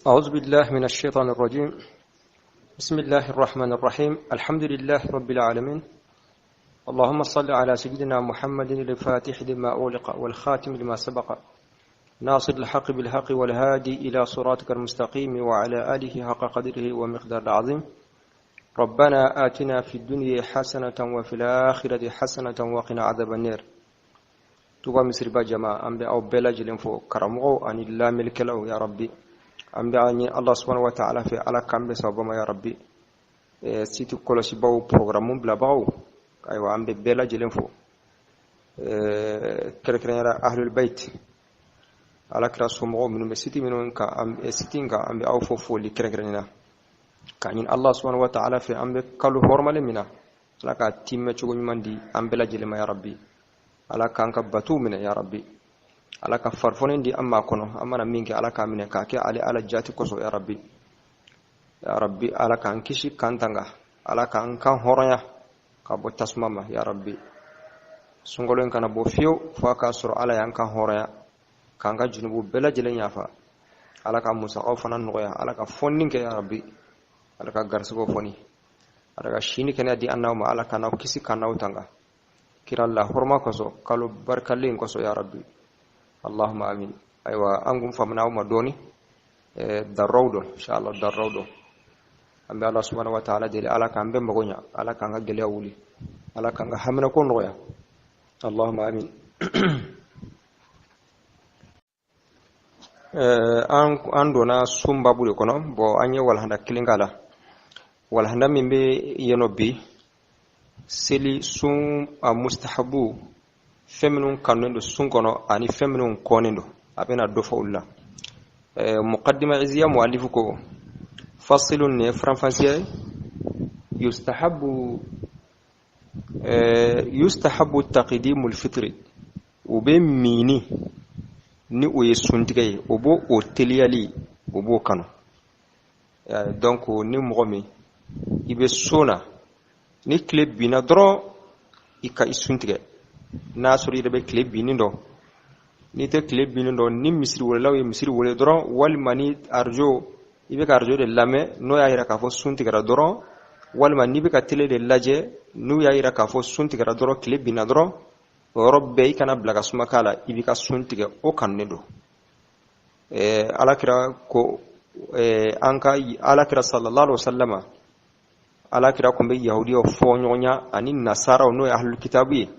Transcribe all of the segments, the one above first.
أعوذ بالله من الشيطان الرجيم. بسم الله الرحمن الرحيم. الحمد لله رب العالمين. اللهم صل على سيدنا محمد الفاتح لما أغلق والخاتم لما سبق ناصر الحق بالحق والهادي إلى صراطك المستقيم وعلى آله حق قدره ومقدار العظيم. ربنا آتنا في الدنيا حسنة وفي الآخرة حسنة وقنا عذاب النار. توبا مissiribah جماعة أم أو بلا جلين فو كرمو أن الله ملك له يا ربي أم بأني الله سبحانه وتعالى في على كم بسبب يا ربي سيتو كل شيء باو برنامج بلا باو أيوة أم بلا جلين فو كركنا أهل البيت على كراسهم من مسيتي منهم كأم سيتين كأم أو فو اللي كركنا كأن الله سبحانه وتعالى في أم كله هرمال منا لك تيم تشوفون من دي أم بلا جلين يا ربي على كانك باتو من يا ربي على كفرفون دي أما كنو أما نمينك على كامنة كاكي على جاتي كسو يا ربي على كان كيشي كان تنغا على كان هوريا كابو تسماما يا ربي سنغولين كان بوفيو فاكا سر على يان هوريا كانغا جنوب بلا جلين يافا على كان مساقو فنان نغيا على كفونينك يا ربي على كغرسكو فوني على كشيني كنا دي أناوما على كانو كيسي كانو تنغا كرا الله حرما كسو قالوا بركالين كسو يا ربي اللهم آمين. أيوة أنكم فمناو مدوني دروودو إن شاء الله دروودو أم الله سبحانه وتعالى دل على كان بمغنيا على كان جل أولي على كان حمنا كون رؤيا اللهم آمين. أندونا سوم بابولي كنوم بو أني والهنا كلينغالا والهنا من بي ينوبي سلي سوم مستحبو feminun kanendo sunkono ani feminun konendo abena do fawla muqaddima iziya muallifu ko fasilun ne franfasiya yustahabbu taqdimu alfitr ube mini ni o yesuntige obo o teliyali obo kanu donc ni mogomi ibe sona ni club bina dro ika isuntige nasuri rebe clip binindo ni te clip binindo ni misiri wala law misiri wala doro wal mani arjo ibe ka arjo de lame no ya ira ka fo sunti gara doro wal mani be ka tele de laje no ya ira ka fo sunti gara doro clip bina doro robbe kana blaga suma kala ibe ka sunti ga o kannedo alakira ko anka alakira sallallahu alaihi wasallama alakira ko be yahudi o fo nyonya ani nasara no ya ahlul kitabi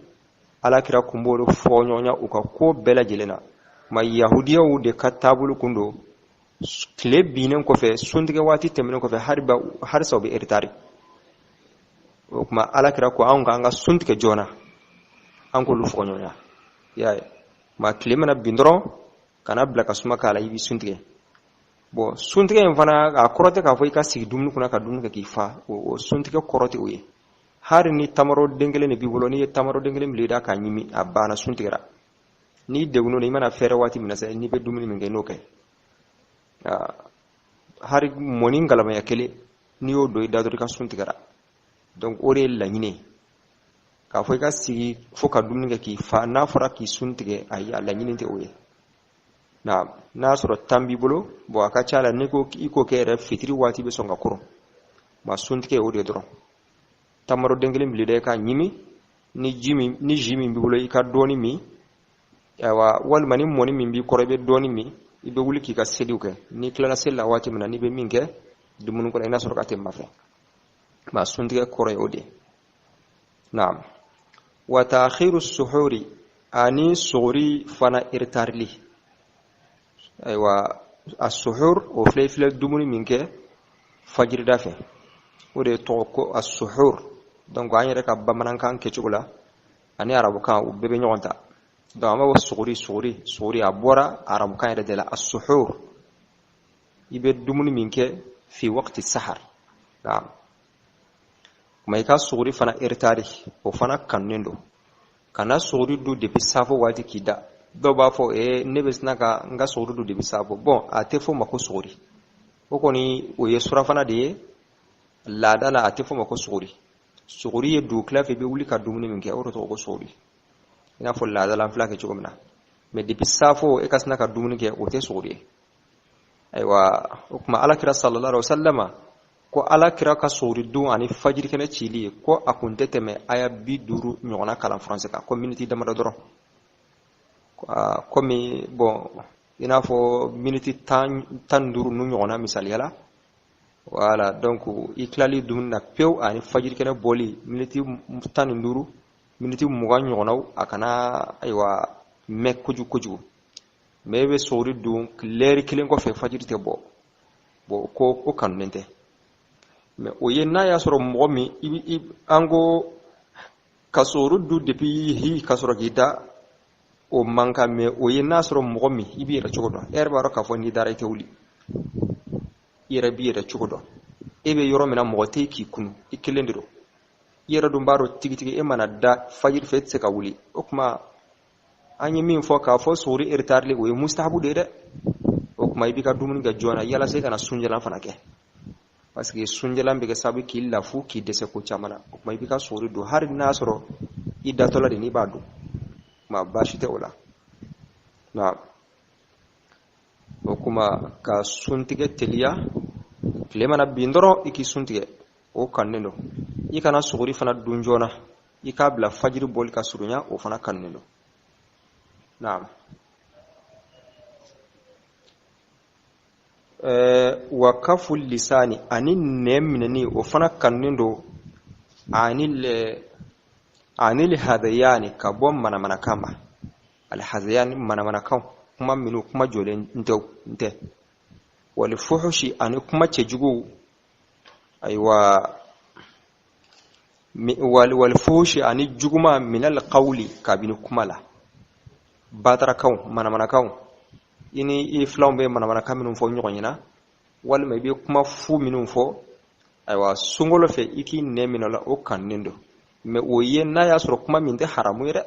alakira kumbolo fonyonya uka ko bela jelena ma yahudiya u de katabul kundo kle binen ko fe sundige wati temene ko fe har sawbe eritari kuma alakira ko anga sundige jona anko lu fonyonya ya ma kle mana bindro kana blaka suma kala yibi sundige bo sundige mfana akorote ka foi ka sigdum kuna ka dum ka kifa o sundige korote uye hari ni tamaro dengele ne bibolo ni tamaro dengele mi leda ka nyimi abana suntigra ni degno ni mana fere wati mina sa ni be dumini mi ngeno kay hari monin galama yakele ni o do idado ka suntigra donc ore la nyine ka foi ka sigi foka dumini ki fa na fora ki suntige ay la nyine te oye na soro tambi bolo bo aka chala ne ko iko kere fitri wati be songa kuro ma suntige o de dron tamaro dengele mbilide ka nyimi ni jimi mbibulo ika doni mi yawa wal mani moni mimbi korobe doni mi ibe wuli ki ka sediuke ni klana sella wati mana ni be minge dumun ko ina soro ka temma fe ma sundige koroy ode naam wa ta'khiru as-suhuri ani sughuri fana irtarli aywa as-suhur o flefle dumuni minge fajiri dafe ode to ko as-suhur donc ani reka bamanan kan kecugula ani arabu kan ubbe nyonta do ama was suguri abora arabu kan de la as-suhur ibe dumuni minke fi waqti sahar naam mai ka suguri fana irtari o fana kannendo kana suguri du de bisafo wati kida do ba fo nebes naka nga suguri du de bisafo bon atefo mako suguri okoni o yesura fana de la dala atefo mako suguri ye du klafe be wuli ka dumuni minke o to ko suguri ina fo la dala flake chugumna me de bisafo e kasna ka dumuni ke o te suguri aywa kuma alakira sallallahu alaihi wasallama ko alakira ka soridu ani fajiri kene cili ko akunte teme aya bi duru nyona kala français ka ko minute dama doro ko mi bon ina fo minute tan duru nu nyona misali yala voilà donc iklali dunna pew ani fajiri kene boli minute tan duru minute muga nyona akana aywa mek kuju mebe soridu leri kilen ko fe fajiri te bo ko kanmente mais o yenna ya soro momi ango kasoro du depuis hi kasoro gida o manka me o yenna soro momi ibi ra chogodo baro ka foni dara te wuli ira bi ra chogodo ebe yoro mena mote ki kunu ikelendiro yera dum baro tigitigi e mana da fajir fet se ka wuli okuma anyi min fo ka fo sori irtarli o mustahabu de okuma ibi ka dumun ga jona yala se kana sunjala fanake parce que sunjalan be sabu ki lafu ki dese ko chamana kuma ibi ka sori do har nasoro idatola de ni badu ma bashite wala na kuma ka suntige teliya lemana bindoro iki suntige o kanneno ikana sori fana dunjona ikabla fajiri bol ka surunya o fana kanneno naam wa kaful lisani ani nemnani o fana kannindo anil hadayani ka bom mana kama al hadayani mana kan kuma minu kuma jole nte wal fuhushi ani kuma cejugo aywa wal fuhushi ani juguma min al qawli ka binu kuma la batara kan mana kan ini iflaw be mana kaminum fo nyogonyina wal may be kuma fu minum fo aywa sungolo fe iki neminola o kannindo me o yenna ya soro kuma minde haramu ire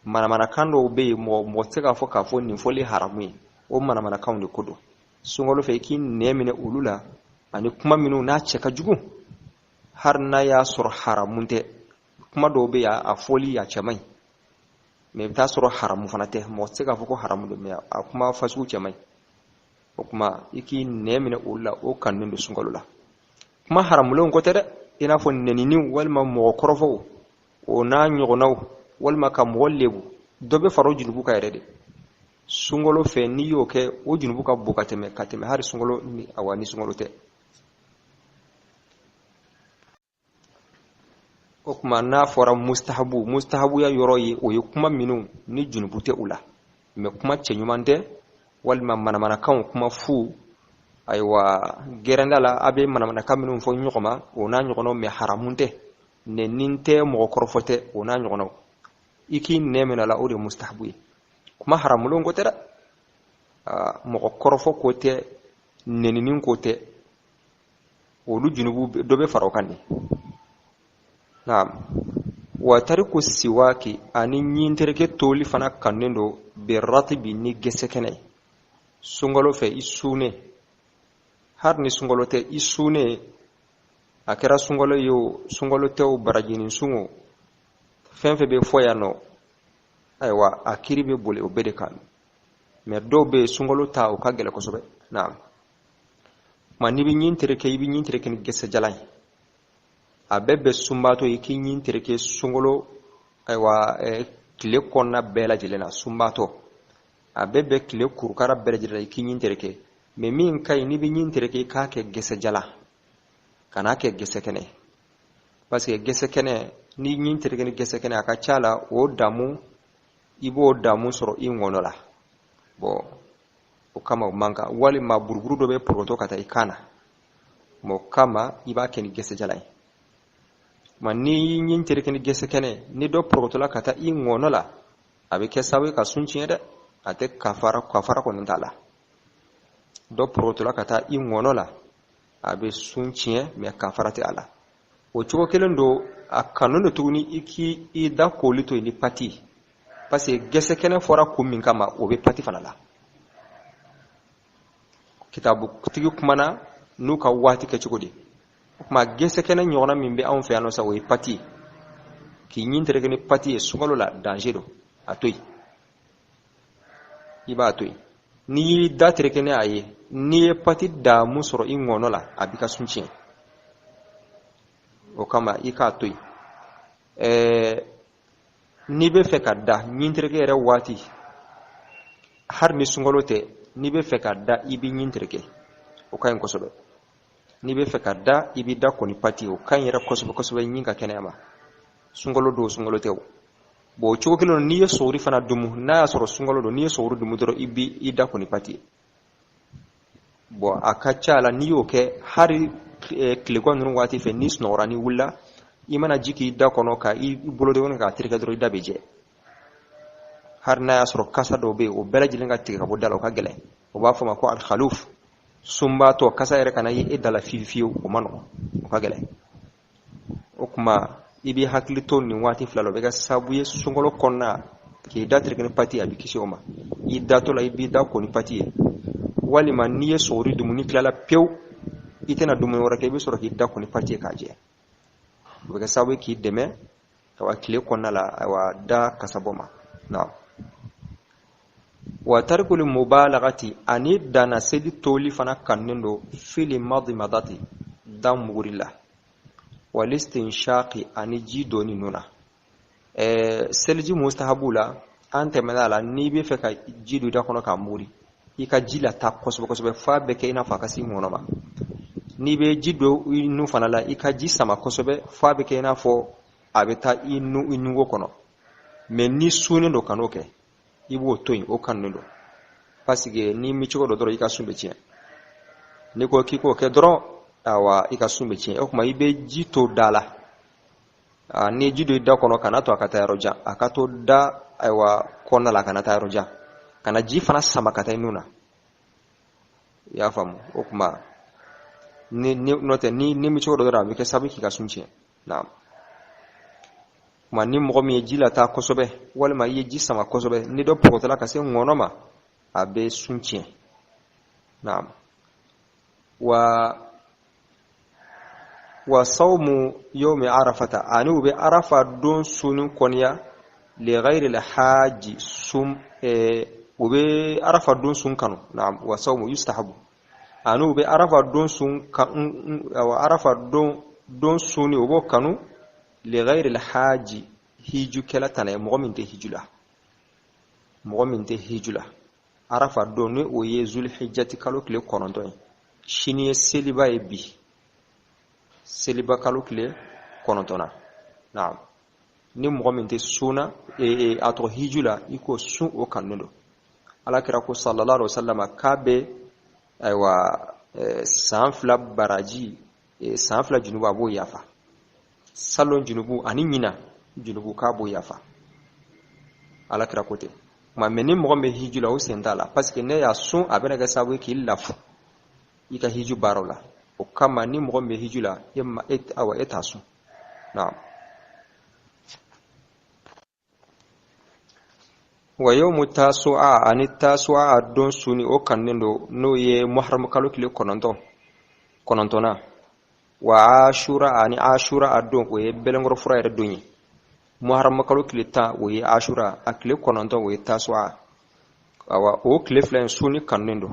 mana kando be mo tsega fo ka fo ni foli haramu o mana kando kudo sungolo fe iki nemine ulula ani kuma minu na cheka jugu har na ya soro haramunte kuma do be ya afoli ya chamai me ta soro haramu fanate mo tsega fo ko haramu do me akuma fasu chamai kuma iki nemine ulla o kannindo sungolo la kuma haramu lo ngotere ina fo nenini walma mo korofo o na nyogonaw walma kam wollebu dobe faro junubu ka yede sungolo fe ni yoke o junubu ka bukateme kateme har sungolo ni awani sungolo te o kuma na fora mustahabu ya yoroyi o kuma minu ni junubu te ula me kuma chenyumande walma mana kan kuma fu aywa gerandala abe mana kaminu fo nyokoma ona nyokono me haramunte ne ninte mo korfote ona nyokono iki nemena la ode mustahabu kuma haramulo ngotera mo korfo kote neninin kote olu junubu dobe farokani naam wa tariku siwaki ani nyintereke toli fana kannendo be ratibi ni gesekene sungolo fe isune har ni sungolo te isune akera sungolo yo sungolo te o barajini sungo fenfe be foyano aywa akiri be bole o bede kan me do be sungolo ta o kagele ko sobe naam mani bi nyintereke ibi nyintereke ni gese jalay abebe sumbato yiki nyintereke sungolo aywa kile konna bela jelena sumbato abebe kile kurkara bela jelena yiki nyintereke me min kay ni bi nyintereke ka ke gese jala kana ke gese kene parce que gese kene ni nyintereke ni gese kene aka chala o damu ibo damu soro ingonola bo o kama manga wali ma burguru do be proto kata ikana mo kama iba ken gese jalai man ni nyintereke ni gese kene ni do proto la kata ingonola abe kesawe ka sunchiede ate kafara ko ndala do proto la kata ingonola abe sunchie me kafarate ala o chuko kelendo akanono tuni iki ida kolito ni pati parce que gese kene fora kumin kama o be pati fanala kitabu tigi kumana nuka wati ke chukudi kuma gese kene nyona mimbe an fe ano sa o pati ki nyintere kene pati e sungalo la danger do atoy iba atoy ni da tereke ne aye ni pati da musoro ingono la abika sunci o kama ika toy ni be fe ka da nyintereke yɛrɛ waati har ni sungalo tɛ ni be fe ka da ibi nyintereke o kaɲi kosɛbɛ ni be fe ka da ibi da koni pati o kaɲi yɛrɛ kosɛbɛ kosɛbɛ ɲin ka kɛnɛya sungalo do sungalo tɛ o bo cogo kelen ni ye sogri fana dumu n'a y'a sɔrɔ sungalo do ni ye sogri dumu dɔrɔn i da koni pati bo a ka ca la ni y'o kɛ hari tilegɔ ninnu waati fɛ ni sunɔgɔra ni wulila i mana ji k'i da kɔnɔ ka i bolo de k'a terikɛ dɔrɔn i da bɛ jɛ har n'a y'a sɔrɔ kasa dɔw bɛ yen o bɛɛ lajɛlen ka tigɛ ka bɔ da la o ka gɛlɛn o b'a fɔ ma ko alkhaluf sunbaatɔ kasa yɛrɛ kana ye e da la fiyewu o ma nɔgɔn o ka gɛlɛn o kuma i b'i hakili to nin waati fila la o bɛ kɛ sababu ye sunkalo kɔnɔna k'i da terikɛ ni pati a bɛ kisi o ma i datɔ la i b'i da ko ni pati ye walima n'i ye sogori dumuni tilala pewu i tɛna dumuni wɛrɛ kɛ i bɛ sɔrɔ k'i da ko ni pati ye k'a jɛ o bɛ kɛ sababu ye k'i dɛmɛ awa tile kɔnɔna la awa da kasabɔ ma naam wa tarikul mubalagati ani dana sedi toli fana kannen do fili madmadati dan muguri la wal istinshaqi ani ji doni nuna selji mustahabu la an tɛmɛna la ni bɛ fɛ ka ji do da kɔnɔ ka muri i ka ji la ta kosɛbɛ kosɛbɛ fa bɛ kɛ i n'a fɔ a ka se ŋɔnɔ ma ni bɛ ji do i nu fana la i ka ji sama kosɛbɛ fa bɛ kɛ i n'a fɔ a bɛ taa i nugo kɔnɔ mais ni sunnen do kan'o kɛ i b'o to yen o kanunen do parce que ni mi cogo dɔ dɔrɔn i ka sun bɛ tiɲɛ ni ko k'i k'o kɛ dɔrɔn awa i ka sun bɛ tiɲɛ o kuma i bɛ ji to da la ni ji do i da kɔnɔ kana to a ka taa yɔrɔ jan a ka to da ayiwa kɔnɔna la kana taa yɔrɔ jan kana ji fana sama ka taa i nun na i y'a faamu o kuma n'o tɛ ni mi cogo dɔ dɔrɔn a bɛ kɛ sababu k'i ka sun tiɲɛ naam kuma ni mɔgɔ min ye ji la taa kosɛbɛ walima i ye ji sama kosɛbɛ ni dɔ pɔgɔtɔla ka se ŋɔnɔ ma a bɛ sun tiɲɛ naam wa sawmu yawmi arafata ani u bɛ arafa don sunni kɔniya li ghayri al-haji u bɛ arafa don sun kanu naam wa sawmu yustahabu ani u bɛ arafa don sun arafa don sunni u b'o kanu li ghayri al-haji hiju kɛla tana ye mɔgɔ min tɛ hiju la arafa don ni o ye zulhijjati kalo tile 9 ye sini ye seliba ye bi seliba kalo tile 9 na naam ni mɔgɔ min tɛ sunna a tɔgɔ hiju la i ko sun o kanu do alakira ko sallallahu alaihi wasallam k'a bɛ ayiwa san 2 baraji san 2 junubu a b'o yafa salon junubu ani ɲina junubu k'a b'o yafa alakira ko tɛ mais ni mɔgɔ min hiju la o sen t'a la parce que ne y'a sun a bɛna kɛ sababu ye k'i lafu i ka hiju baaraw la o kama ni mɔgɔ min hiju la e t'a sun naam wa yawmu tasu'a ani tasu'a don suni o kannen do n'o ye muharram kalo tile 9 wa ashura ani ashura a don o ye belenkɔrɔ fura yɛrɛ don ye muharram kalo tile 10 o ye ashura a tile 9 o ye tasu'a awa o tile fila in suni kannen do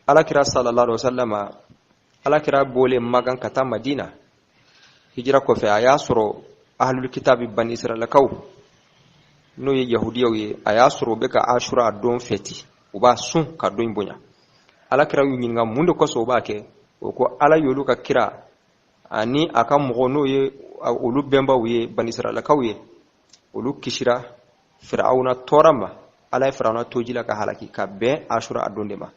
alakira sallallahu alaihi wasallam alakira bole magan ka taa madina hijira kɔfɛ a y'a sɔrɔ ahlul kitabi bani israilakaw n'o ye yahudiyaw ye a y'a sɔrɔ u bɛ ka ashura a don fɛti u b'a sun ka don in bonya alakira y'u ɲininka mun de kɔsɔn u b'a kɛ o ko ala y'olu ka kira ani a ka mɔgɔ n'o ye olu bɛnbaw ye bani israilakaw ye olu kisira firawuna tɔɔra ma ala ye firawuna to ji la ka halaki ka bɛn ashura a don de ma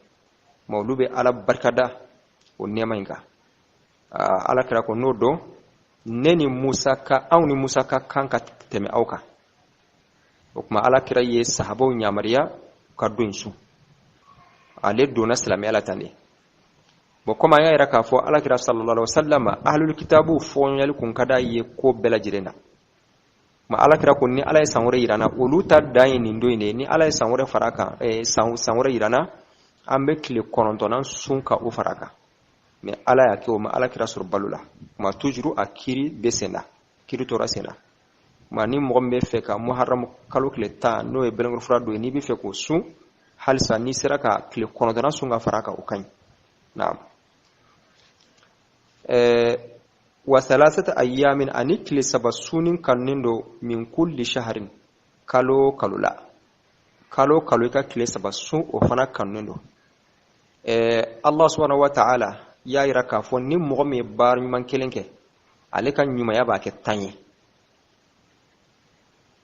ma olu bɛ ala barikada o nɛɛma in kan alakira ko n'o dɔn ne ni musa ka anw ni musa ka kan ka tɛmɛ aw kan o kuma alakira ye sahabaw yamariya ka don in sun ale donna silamɛya la tan de bon comme an y'a yira k'a fɔ alakira sallallahu alaihi wasallam ahlul kitabu fɔɲɛli kun ka d'a ye ko bɛɛ lajɛlen na ma alakira ko ni ala ye san wɛrɛ yirana olu ta dan ye nin don in de ni ala ye san wɛrɛ fara kan san wɛrɛ yirana an bɛ tile 9 sun ka o fara kan mais ala y'a kɛ o ma alakira sɔrɔ balo la ma toujours a kiri bɛ sen na kiri tora sen na ma ni mɔgɔ min bɛ fɛ ka muharram kalo tile 10 n'o ye belenkɔrɔ fura don ye n'i bɛ fɛ k'o sun halsa ni siraka kile konodana sunga faraka ukany na'am wa thalathata ayyamin anikli sabasunin kannindo min kulli shahrin kalo ka kile sabasu o fana kannindo Allah subhanahu wa ta'ala ya iraka fo ni mo me bar nyuman kelenke ale kan nyuma ya ba ke tanye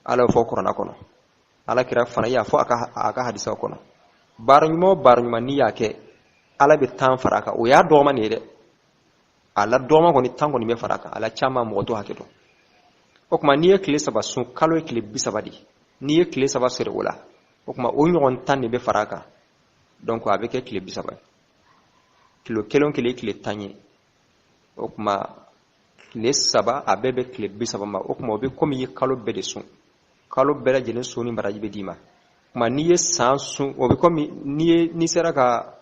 ala fo qur'ana kono ala kira fana ya fo aka hadisa kono bar nyuma ni yake ala be tan faraka o ya do mane de ala do ma koni tango ni me faraka ala chama mo to haketo o kuma ni kile sabasu kalo kile bisabadi ni kile sabasu re wala o kuma o nyon tan ni be faraka donc avec kile bisabadi kilo kelon kile tanye o kuma kile saba abebe kile bisaba ma o kuma obe komi kalo bede sun kalo bela jelen suni baraji be dima kuma niye sansu obe komi ni seraka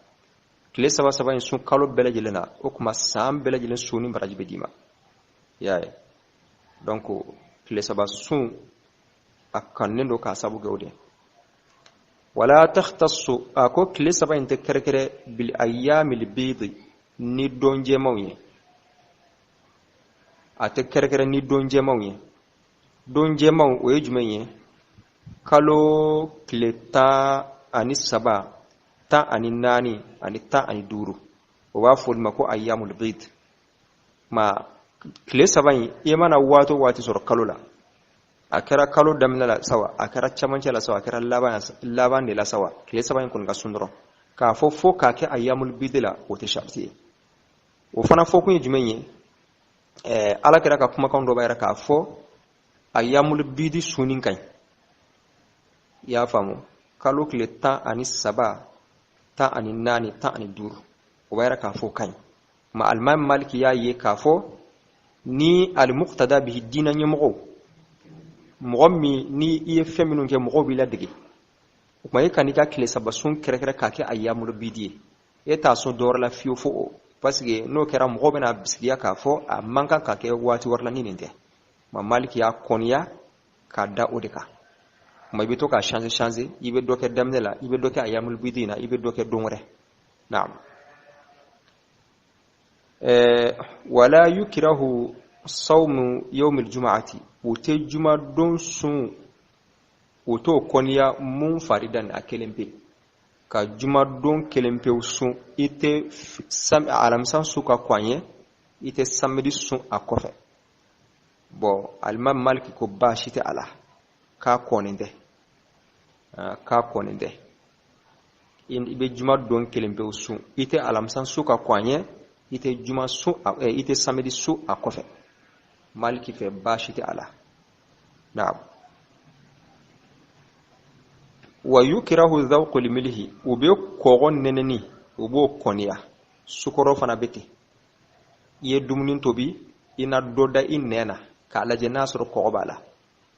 kile saba in sun kalo bela jelena o kuma sam bela jelen suni baraji be dima yae donc kile saba sun akannendo ka sabu gawde wala takhtassu ako kile saba inte kerekere bil ayyamil bid ni donje mawye ate kerekere ni donje mawye donje maw o yejumenye kalo kile ta ani saba ta ani nani ani ta ani duru o wa fol mako ayyamul bid ma kile saba yi mana wati sor kalola akara kalo damna la sawa akara chamanche la sawa akara laban de la sawa kile saba yin kun ga sundro ka fo ka ke ayyamul bidla o te shabti o fana fo kun jumenye ala kira ka kuma kan do bayra ka fo ayyamul bidi sunin kan ya famu kalo kile ta ani saba ta ani nani ta ani dur o bayra ka fo kan ma al-imam maliki ya ye ka fo ni al-muqtada bihi dinan yamqo mogommi ni iye feminun ke mogo bila digi kuma yi kanika kile sabasun kere ka ke ayyamul bidi eta so dor la fiyo fo parce que no kera mogo bena bisdiya ka fo a manka ka ke wati warla ni ninde ma maliki ya konya ka da odeka kuma ibe to ka changer ibe doke damnela ibe doke ayyamul bidi na ibe doke dongre na'am wala yukrahu sawmu yawm al-jum'ati wote juma don sun woto konya mun faridan a kelempe ka juma don kelempe sun ite sam alamsan suka kwanye ite samedi sun a kofe bo alman malki ko bashite ala ka koninde in ibe juma don kelempe sun ite alamsan suka kwanye ite juma sun ite samedi sun a kofe maliki fe bashite ala na'am wa yukrahu dhawqu limilhi ube kogon neneni ubo konia sukoro fana bete ye dumnin tobi ina doda inena ka laje nasro ko bala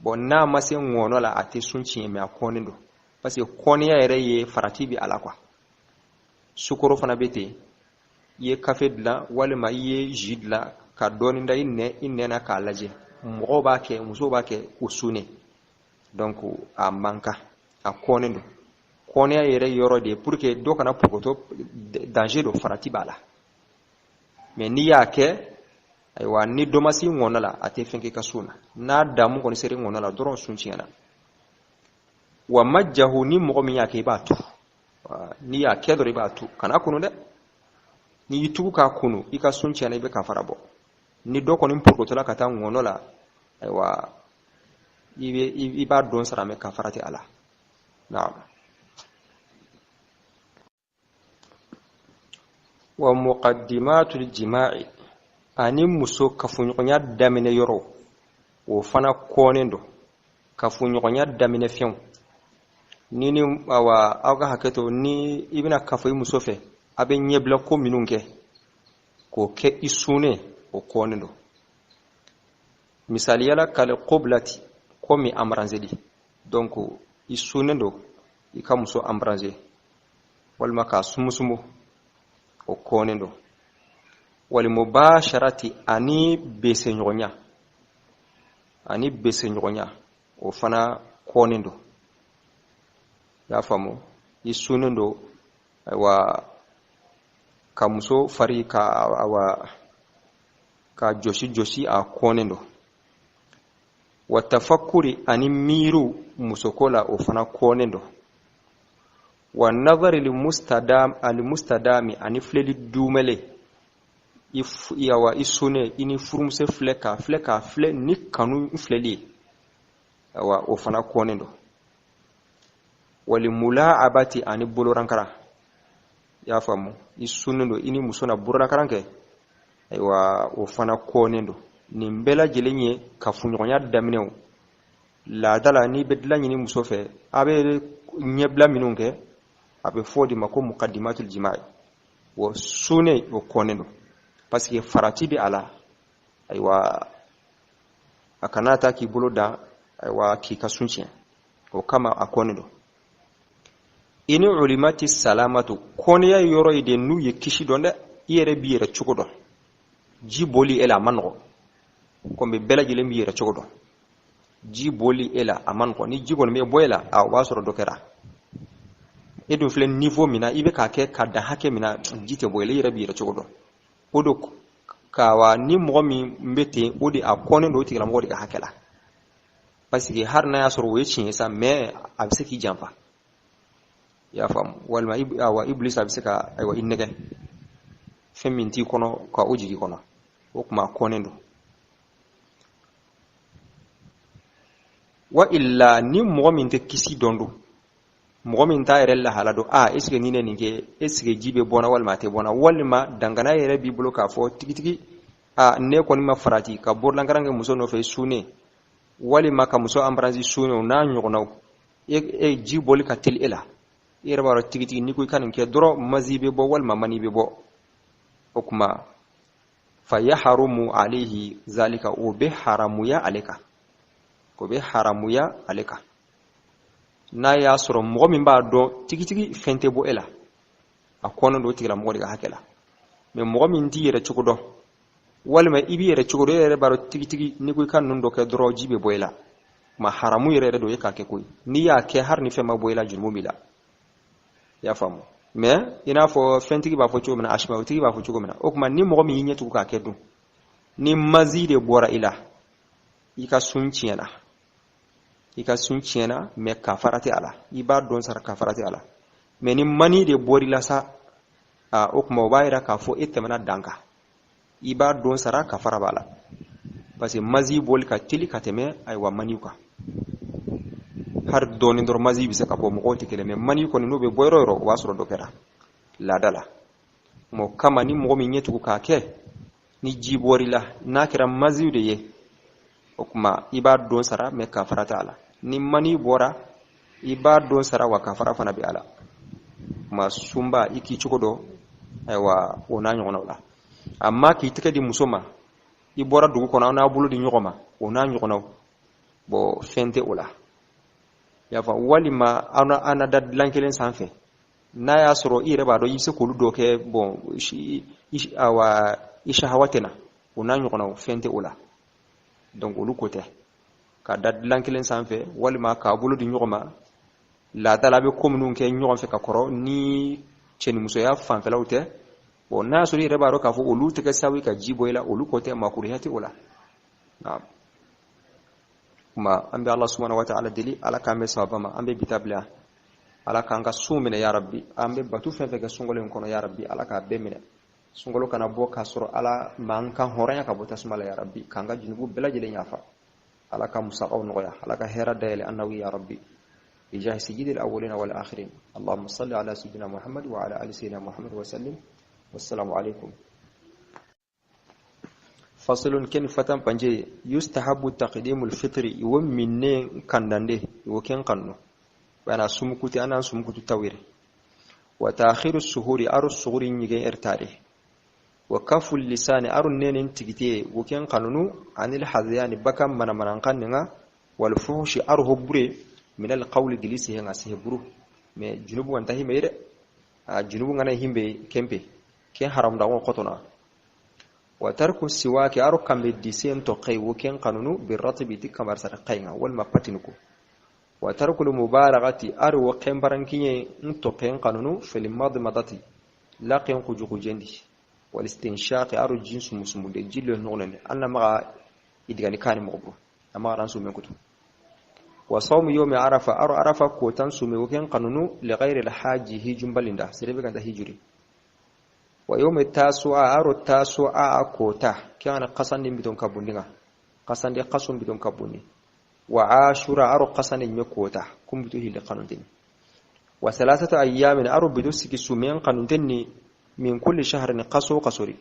bon na mase ngono la ate sunci me akonindo parce que konia ere ye faratibi ala kwa sukoro fana bete ye kafe dla wala ma ye jidla ka doni nda inne na ka laje mo ba ke muso ba ke usune donc a manka a konendo konya yere yoro de pour que do kana pokoto danger do farati bala mais ni yake aywa ni domasi ngona la ate fenke kasuna na damu ko ni sere ngona la doron sunchiana wa majjahu ni mo mi yake batu ni yake do ribatu kana kunu de ni yitu ka kunu ika sunchiana ibe ka farabo ni do ko ni pokoto la kata ngono la aywa iba don sara me ka farati ala na'am wa muqaddimatul jima'i ani muso kafunyonya damine yoro o fana konendo kafunyonya damine fion nini awa aga haketo ni ibina kafoy muso fe abe nyebla ko minunke ko ke isune o konendo misali yala kal qiblati ko mi amranzedi donc isunendo ikamuso ambranze wal maka sumusumu o konendo wal mubasharati ani besenyonya o fana konendo ya famu isunundo wa kamuso fari ka joshi a konendo wa tafakkuri ani miru musokola o fana konendo wa nazari al mustadami ani fleli dumele yawa isune ini furumse fleka ni kanu fleli wa o fana konendo wali mulaabati ani bolorankara ya famu isunundo ini musona burrankaranke aywa o fana konendo nimbela jelenye kafunyonya damineu la dala ni bedla nyini musofe abe nyebla minunke abe fodi mako muqaddimatul jima'i wo sune o konendo parce que farati bi ala aywa akanata ki boloda aywa ki kasunchi o kama akonendo ini ulimati salamatu konya yoro ide nu yekishi donde yere biyere chukodo jiboli ela mango kombe bela jile biyere chukodo jiboli ela amanko ni jibon me boyla a wasoro dokera edun flen niveau mina ibe ka ke kada hake mina jite boyle yere biyere chukodo odo kawa ni momi mbete odi akone do tigala ngodi ka hakela parce que har na yasoro wechi sa me abse ki jampa ya fam walma awa iblis abse ka aywa innege feminti kono ka ojigi kono okuma konendo wa illa ni momin te kisi dondo momin ta yere la halado eske ni ne ninge eske jibe bona walma te bona walma dangana yere bi bloka fo tigitigi ne ko ni ma farati ka borla ngarange muso no fe sune walima ka muso ambranzi sune na nyugonaw jiboli ka tel ela yere baro tigitigi ni ko kan ke doro mazibe bo walma manibe bo okuma fa yahrumu alayhi zalika wa bi haramu ya alika ko be haramu ya alika na ya soro mo min ba do tigitigi fente bo ela akono do tigala mo diga hakela me mo min di yere chukudo walma ibi yere chukudo yere baro tigitigi ni ko kan nun do ke dro jibe bo ela ma haramu yere do yaka ke koy ni ya ke har ni fe ma bo ela julmumila ya famu me ina fo fentigi ba fo chumina ashma tigi ba fo chumina okuma ni mo min nyetu ka kedu ni mazide bora ila ika sunchiena me kafarati ala iba don sar kafarati ala me ni mani de bori la sa okuma bayra ka fo etemana danka iba don sara kafara bala parce que mazi bol ka tili kateme ay wa maniuka har doni ndor mazi bi se ka bo mo ko tikele me maniuko ni no be boyro wasro dokera la dala mo kama ni mo mi nyetu ka ke ni jibori la nakira mazi de ye okuma iba don sara me kafarata ala ni mani bora iba don sara wa kafara fana bi ala masumba iki chukodo aywa ona nyona wala amma ki tike di musoma ibora dugu kona na bulu di nyogoma ona nyona bo fente ola ya fa walima ana dad lankelen sanfe na ya soro ire ba do yise ko ludo ke bon awa ishahawatena ona nyona fente ola donc olu côté ka dad lankelen sanfe walima ka bulu di nyogoma la dalabe komunu ke nyogon fe ka koro ni cheni muso ya fanfe lawte bon na sori reba ro ka fo olu te ka sawi ka jibo ila olu côté makurihati ola na ma ambe Allah subhanahu wa ta'ala dili ala kambe sabama ambe bitabla ala kanga sumina ya rabbi ambe batu fe fe ka sungolo kono ya rabbi ala ka bemina sungolo kana bo ka soro ala manka horanya ka bota sumala ya rabbi kanga junubu bela jele nyafa ala ka musaqaw noya ala ka hera dayele annawi ya rabbi bijah sayyidil awwalin wal akhirin allahumma salli ala sayyidina muhammad wa ala ali sayyidina muhammad wa sallim wassalamu alaikum faslun ken fatan panje yustahabu taqdimul fitri wa minne kandande wo ken kanno bana sumukuti ana sumukutu tawire wa ta'khirus suhuri arus suhuri nyige ertare wa kaful lisani arun nenen tigite wo ken kanunu anil hazyani bakam mana kanninga wal fuhushi arhu bure min al qawli dilisi hen asihburu me junubu wantahi meire junubu ngana himbe kempe ken haram da won qotona wa tarku siwaki aru kambe disen to qay wo ken kanunu bi ratbi dikamar sar qayna wal mapatinuko وترك المبالغة أرو قيم برانكيني نتو قيم قانونو في المضمضة لا قيم قجوكو جندي والاستنشاق أرو جنس مسمود جيلو نغنن أنا مغا إدغاني كان مغبو أما رانسو منكتو وصوم يوم عرفة أرو عرفة كوتان سومي وكين قانونو لغير الحاج هي جنبالندا سيريبك أنت هيجري ويوم التاسوعة أرو التاسوعة كوتا كان قصن بدون كابونيغا قصن دي قصن بدون كابوني وعاشوراء أرو قصن يمكوتا كم بدو هي لقانون دين وثلاثة أيام أرو بدو سكسومين قانون ديني من كل شهر قصو قصري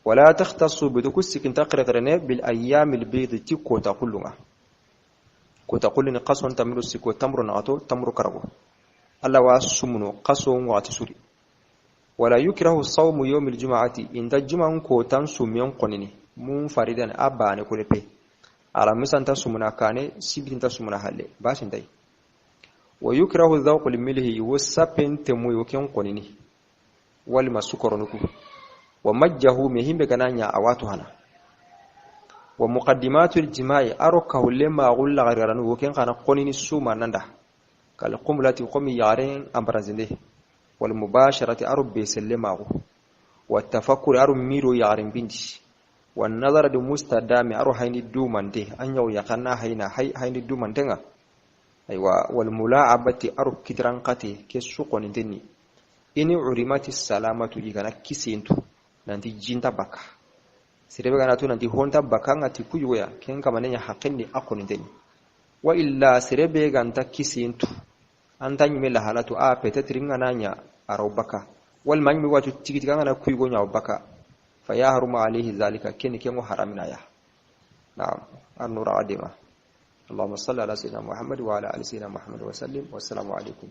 ولا تختص بدو كسكن تقرقرني بالأيام البيض تي كوتا كلها كوتا كل قصو تمر سكو تمر نعطو تمر كرغو الله واسمنو قصو واتسوري ولا يكره الصوم يوم الجمعة إن الجمعة كوتان سوميون قنيني منفردا أباني كل بي على مثلا تسمنا كاني سيبين تسمنا هالي باش انتي ويكره الذوق لمله وسابين تموي وكيون قنيني والما سكر نكو ومجه مهم بكنانيا أواتهنا ومقدمات الجماع أركه لما أقول غيران وكين كان قنيني سوما ننده كالقملة قمي يارين أمبرزنده والمباشرة أرب بيسلمه والتفكر أرب ميرو يعرم بنتي والنظر المستدام أرو هين الدومان ده أن يو يقنا هين الدومان ده أيوة والملاعبة أرو كتران قتي كسوق نتني إني عرمات السلامة يغنا كيسينتو نانتي جينتا بكا سيربغا ناتو نانتي هونتا بكا ناتي كويويا كين كما نيا حقني أكو نتني وإلا سيربغا نتا كيسينتو أنت نملا حالاتو بتترين نانيا أرو بكا والماني واتو تيجي تغانا كويغو نيا بكا فيحرم عليه ذلك كن حرامنا يا نعم النور عديمة اللهم صل على سيدنا محمد وعلى آل سيدنا محمد وسلم والسلام عليكم